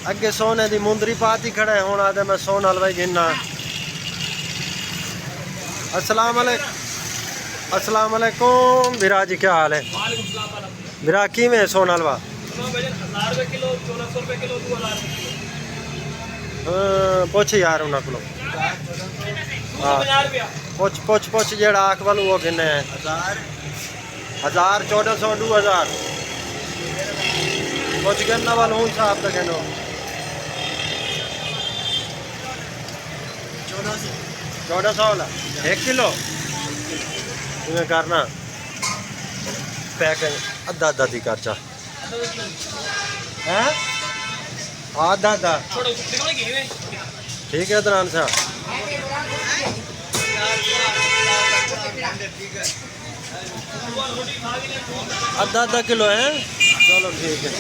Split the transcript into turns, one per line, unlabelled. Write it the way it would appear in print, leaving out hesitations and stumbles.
अगे सोने दी मुंदरी पाती खड़े होना आदे मैं सोन हलवाई गिनना। अस्सलाम वालेकुम बिरा जी, क्या हाल है बिरा? की में सोन हलवा? पुछ यार उन्होंने को। पुछ पुछ पुछ जेड़ा आख वालू वो किन्ने है? 1000 1400 2000 कुछ गिनना वाल हूँ हिसाब तक गिनो। 1400 वाला 1 किलो तुम्हें करना पैकिंग अद्धा अद्धा दी कर चा है आधा आधा ठीक है दरान सा आधा आधा किलो है। चलो ठीक है।